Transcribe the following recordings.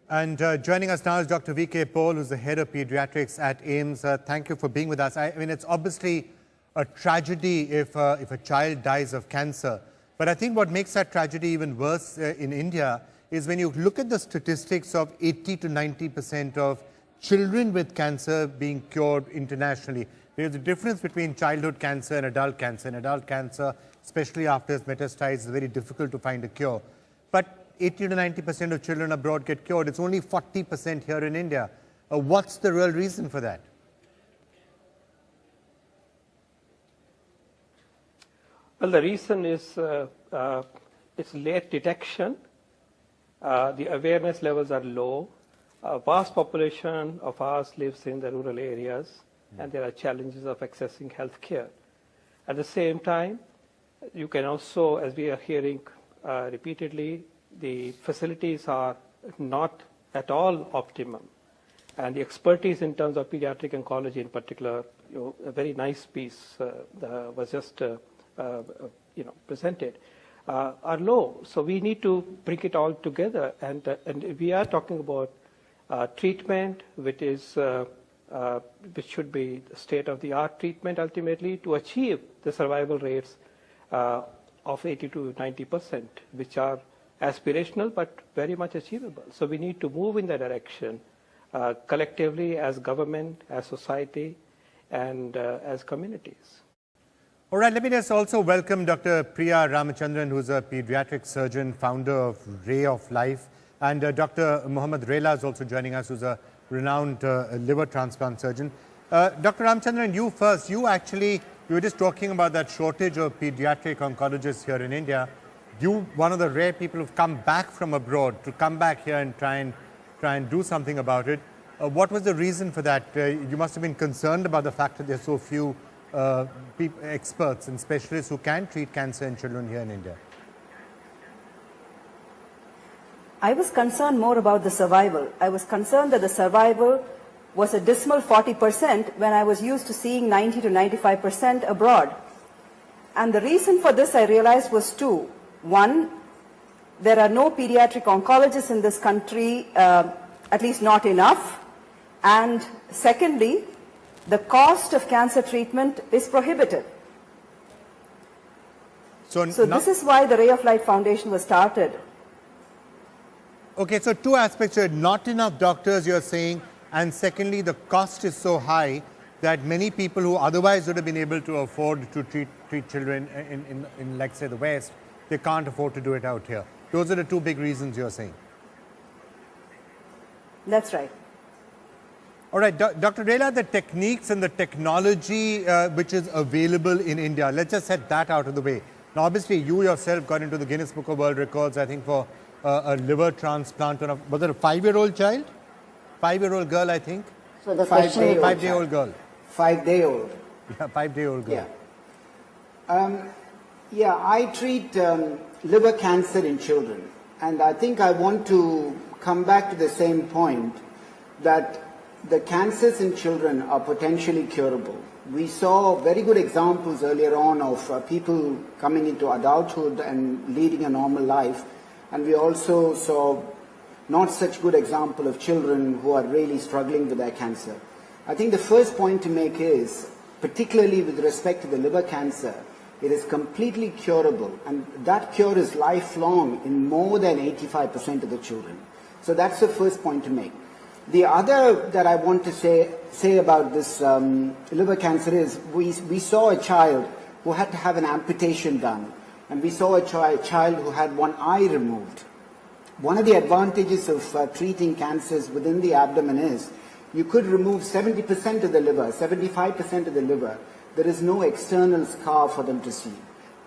And joining us now is Dr. V.K. Paul, who's the head of pediatrics at AIMS. Thank you for being with us. I mean, it's obviously a tragedy if a child dies of cancer. But I think what makes that tragedy even worse in India is when you look at the statistics of 80 to 90% of children with cancer being cured internationally. There's a difference between childhood cancer and adult cancer. And adult cancer, especially after it's metastasized, is very difficult to find a cure. But 80 to 90% of children abroad get cured. It's only 40% here in India. What's the real reason for that? Well, the reason is it's late detection. The awareness levels are low. A vast population of ours lives in the rural areas, and there are challenges of accessing health care. At the same time, you can also, as we are hearing repeatedly, the facilities are not at all optimum. And the expertise in terms of pediatric oncology in particular, a very nice piece was just presented, are low. So we need to bring it all together. And we are talking about treatment, which should be state-of-the-art treatment ultimately to achieve the survival rates of 80 to 90%, which are aspirational but very much achievable. So we need to move in that direction collectively as government, as society, and as communities. All right, let me just also welcome Dr. Priya Ramachandran, who's a pediatric surgeon, founder of Ray of Life, and Dr. Mohammed Rela is also joining us, who's a renowned liver transplant surgeon. Dr. Ramachandran, you first. You were just talking about that shortage of pediatric oncologists here in India. You, one of the rare people who've come back from abroad to come back here and try and do something about it. What was the reason for that? You must have been concerned about the fact that there are so few experts and specialists who can treat cancer in children here in India. I was concerned more about the survival. I was concerned that the survival was a dismal 40% when I was used to seeing 90 to 95% abroad. And the reason for this, I realized, was two. One, there are no pediatric oncologists in this country, at least not enough. And secondly, the cost of cancer treatment is prohibitive. So this is why the Ray of Light Foundation was started. Okay, so two aspects here. Not enough doctors, you're saying, and secondly, the cost is so high that many people who otherwise would have been able to afford to treat children in like, say, the West, they can't afford to do it out here. Those are the two big reasons you're saying. That's right. All right, Dr. Rela, the techniques and the technology which is available in India, let's just set that out of the way. Now, obviously, you yourself got into the Guinness Book of World Records, I think, for a liver transplant. Was it a 5-year-old child? 5-year-old girl, I think? So the five-day-old girl. 5-day-old. Yeah, 5-day-old girl. Yeah. I treat liver cancer in children. And I think I want to come back to the same point that the cancers in children are potentially curable. We saw very good examples earlier on of people coming into adulthood and leading a normal life. And we also saw not such good example of children who are really struggling with their cancer. I think the first point to make is, particularly with respect to the liver cancer, it is completely curable, and that cure is lifelong in more than 85% of the children. So that's the first point to make. The other that I want to say about this liver cancer is we saw a child who had to have an amputation done, and we saw a child who had one eye removed. One of the advantages of treating cancers within the abdomen is you could remove 70% of the liver, 75% of the liver. There is no external scar for them to see.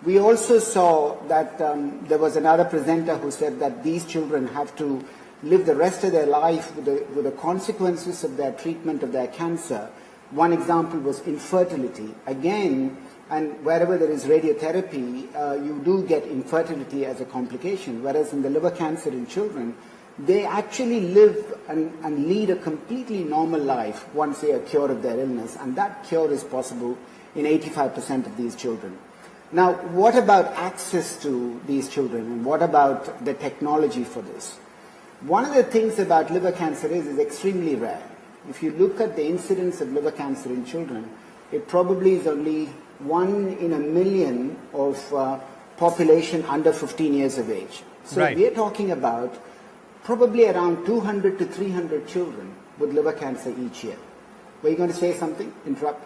We also saw that there was another presenter who said that these children have to live the rest of their life with the consequences of their treatment of their cancer. One example was infertility. Again, and wherever there is radiotherapy, you do get infertility as a complication, whereas in the liver cancer in children, they actually live and lead a completely normal life once they are cured of their illness, and that cure is possible in 85% of these children. Now, what about access to these children, and what about the technology for this? One of the things about liver cancer is extremely rare. If you look at the incidence of liver cancer in children, it probably is only 1 in a million of population under 15 years of age. So Right. we're talking about probably around 200 to 300 children with liver cancer each year. Were you going to say something? Interrupt?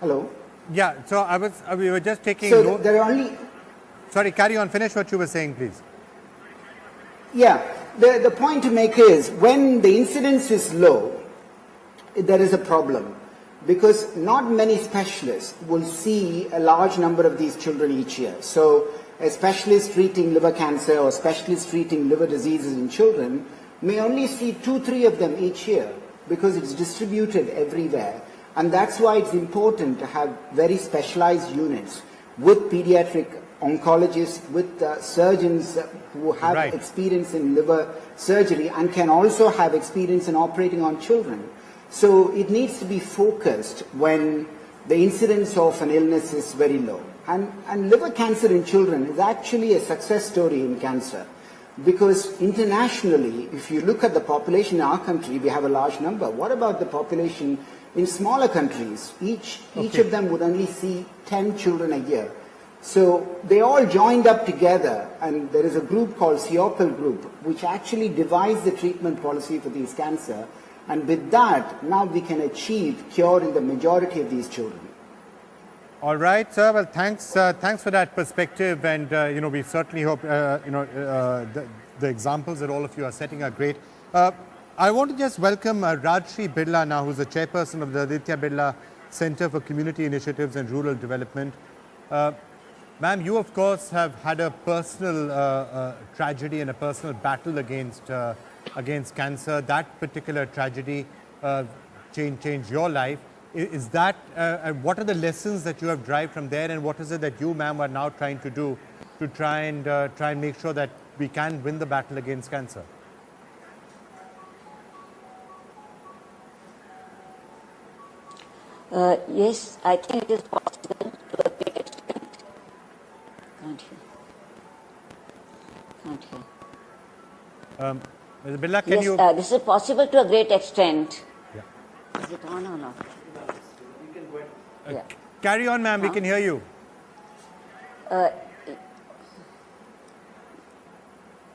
Hello? Yeah, so we were just taking So note. there are only... Sorry, carry on. Finish what you were saying, please. Yeah, the point to make is when the incidence is low, there is a problem because not many specialists will see a large number of these children each year. So a specialist treating liver cancer or specialist treating liver diseases in children may only see 2-3 of them each year because it's distributed everywhere. And that's why it's important to have very specialized units with pediatric oncologists, with surgeons who have Right. experience in liver surgery and can also have experience in operating on children. So it needs to be focused when the incidence of an illness is very low. And liver cancer in children is actually a success story in cancer. Because internationally, if you look at the population in our country, we have a large number. What about the population in smaller countries? Each of them would only see 10 children a year. So they all joined up together, and there is a group called CIOPL group, which actually devised the treatment policy for these cancer. And with that, now we can achieve cure in the majority of these children. All right, sir. Well, thanks for that perspective, and we certainly hope the examples that all of you are setting are great. I want to just welcome Rajshri Birla now, who's the chairperson of the Aditya Birla Center for Community Initiatives and Rural Development. Ma'am, you of course have had a personal tragedy and a personal battle against cancer. That particular tragedy changed your life. Is that what are the lessons that you have derived from there, and what is it that you, ma'am, are now trying to do to try and make sure that we can win the battle against cancer? Yes, I think it is possible to a great extent. Can't hear. Ms. Birla, can Yes, you? this is possible to a great extent. Yeah. Is it on or not? Yeah. Carry on, ma'am. We can hear you.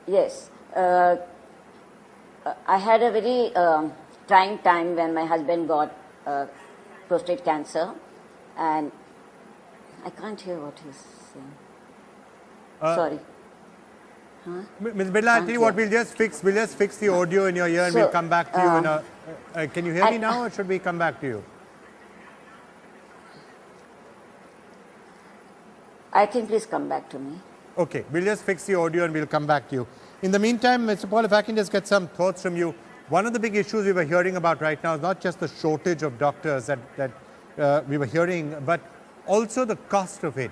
Yes. I had a very trying time when my husband got prostate cancer, and I can't hear what he's saying. Sorry. Ms. Birla, I tell you what, we'll just fix the audio in your ear, and So, we'll come back to you in a. Can you hear me now, or should we come back to you? I think please come back to me. Okay, we'll just fix the audio and we'll come back to you. In the meantime, Mr. Paul, if I can just get some thoughts from you. One of the big issues we were hearing about right now is not just the shortage of doctors that we were hearing, but also the cost of it.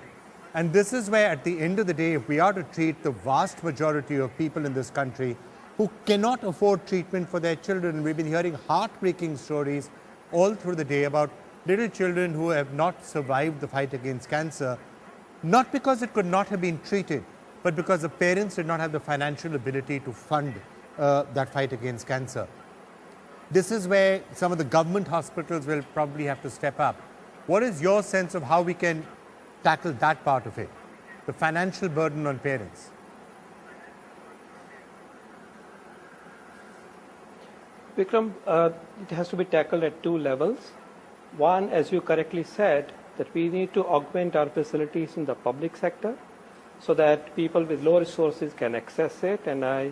And this is where, at the end of the day, if we are to treat the vast majority of people in this country who cannot afford treatment for their children, we've been hearing heartbreaking stories all through the day about little children who have not survived the fight against cancer, not because it could not have been treated, but because the parents did not have the financial ability to fund that fight against cancer. This is where some of the government hospitals will probably have to step up. What is your sense of how we can tackle that part of it, the financial burden on parents? Vikram, it has to be tackled at two levels. One, as you correctly said, that we need to augment our facilities in the public sector so that people with low resources can access it. And I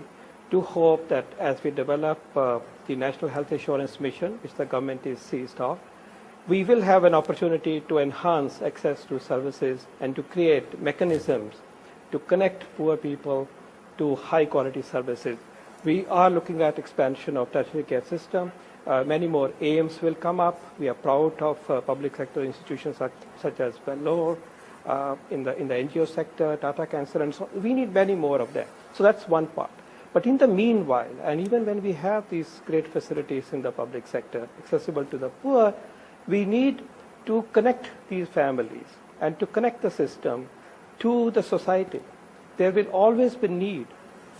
do hope that as we develop the National Health Insurance Mission, which the government is seized of, we will have an opportunity to enhance access to services and to create mechanisms to connect poor people to high quality services. We are looking at expansion of tertiary care system. Many more AIMs will come up. We are proud of public sector institutions such as Bangalore, in the NGO sector, Tata Cancer, and so on. We need many more of them. So that's one part. But in the meanwhile, and even when we have these great facilities in the public sector accessible to the poor, we need to connect these families and to connect the system to the society. There will always be need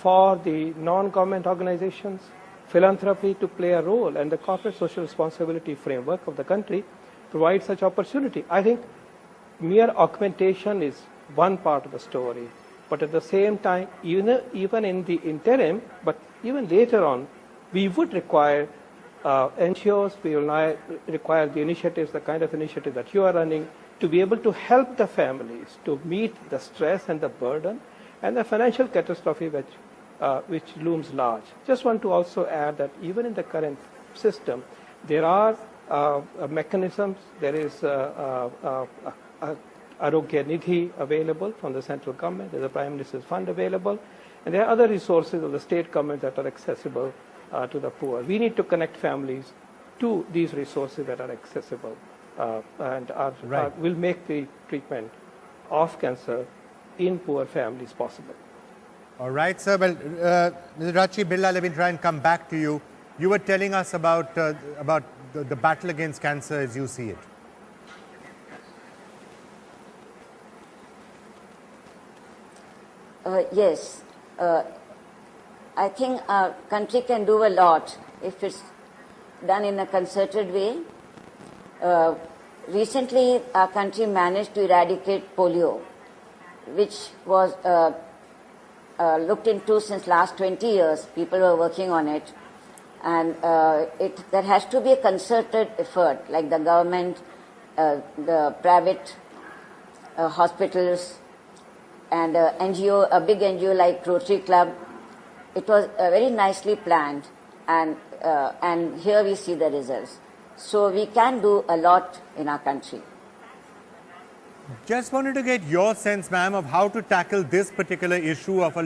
for the non-government organizations, philanthropy to play a role, and the corporate social responsibility framework of the country provides such opportunity. I think mere augmentation is one part of the story, but at the same time, even in the interim, but even later on, we would require NGOs, we will require the initiatives, the kind of initiative that you are running, to be able to help the families to meet the stress and the burden and the financial catastrophe which looms large. Just want to also add that even in the current system, there are mechanisms. There is Arogya Nidhi available from the central government. There's a Prime Minister's Fund available. And there are other resources of the state government that are accessible to the poor. We need to connect families to these resources that are accessible and will make the treatment of cancer in poor families possible. All right, sir. Well, Mr. Rachi Birla, let me try and come back to you. You were telling us about the battle against cancer as you see it. Yes. I think our country can do a lot if it's done in a concerted way. Recently, our country managed to eradicate polio, which was looked into since last 20 years. People were working on it. And there has to be a concerted effort, like the government, the private hospitals, and a big NGO like Rotary Club. It was very nicely planned, and here we see the results. So we can do a lot in our country. Just wanted to get your sense, ma'am, of how to tackle this particular issue of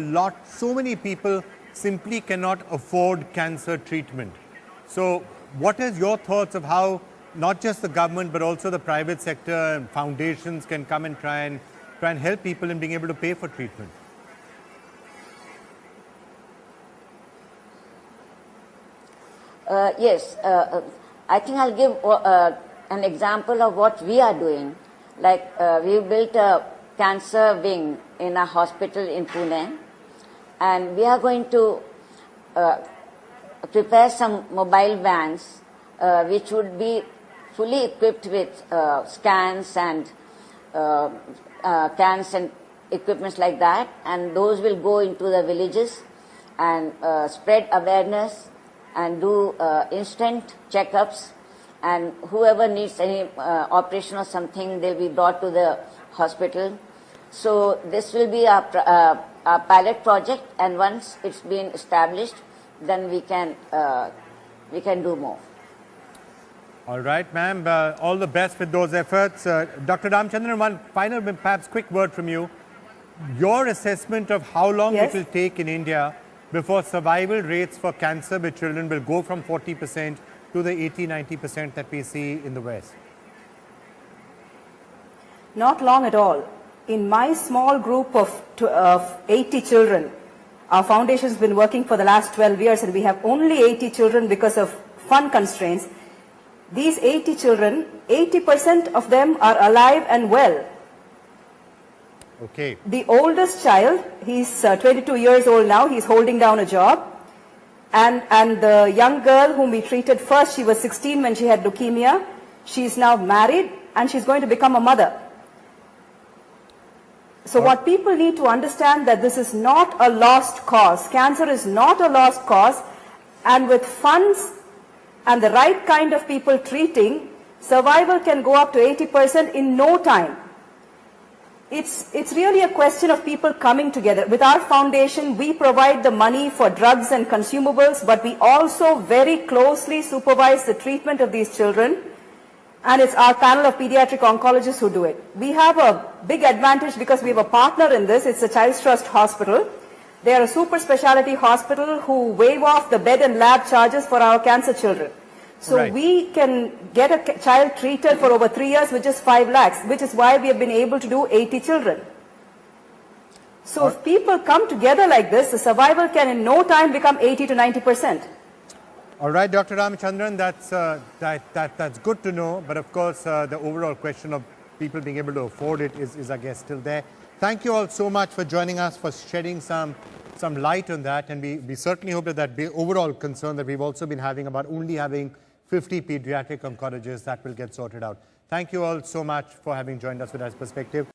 so many people simply cannot afford cancer treatment. So what is your thoughts of how not just the government but also the private sector and foundations can come and try and help people in being able to pay for treatment? Yes, I think I'll give an example of what we are doing. Like we built a cancer wing in a hospital in Pune, and we are going to prepare some mobile vans which would be fully equipped with scans and equipments like that, and those will go into the villages and spread awareness and do instant checkups, and whoever needs any operation or something, they'll be brought to the hospital. So this will be our pilot project, and once it's been established, then we can do more. All right, ma'am. All the best with those efforts. Dr. Ramachandran, one final, perhaps quick word from you. Your assessment of how long it will take in India before survival rates for cancer with children will go from 40% to the 80-90% that we see in the West? Not long at all. In my small group of 80 children, our foundation has been working for the last 12 years, and we have only 80 children because of fund constraints. These 80 children, 80% of them are alive and well. Okay. The oldest child, he's 22 years old now, he's holding down a job. And the young girl whom we treated first, she was 16 when she had leukemia. She's now married and she's going to become a mother. So what people need to understand, that this is not a lost cause. Cancer is not a lost cause, and with funds and the right kind of people treating, survival can go up to 80% in no time. It's really a question of people coming together. With our foundation, we provide the money for drugs and consumables, but we also very closely supervise the treatment of these children. And it's our panel of pediatric oncologists who do it. We have a big advantage because we have a partner in this. It's the Child's Trust Hospital. They are a super specialty hospital who waive off the bed and lab charges for our cancer children. So we can get a child treated for over 3 years with just 5 lakhs, which is why we have been able to do 80 children. So if people come together like this, the survival can in no time become 80 to 90%. All right, Dr. Ramachandran, that's good to know. But of course, the overall question of people being able to afford it is I guess, still there. Thank you all so much for joining us, for shedding some some light on that, and we certainly hope that overall concern that we've also been having about only having 50 pediatric oncologists, that will get sorted out. Thank you all so much for having joined us with that perspective.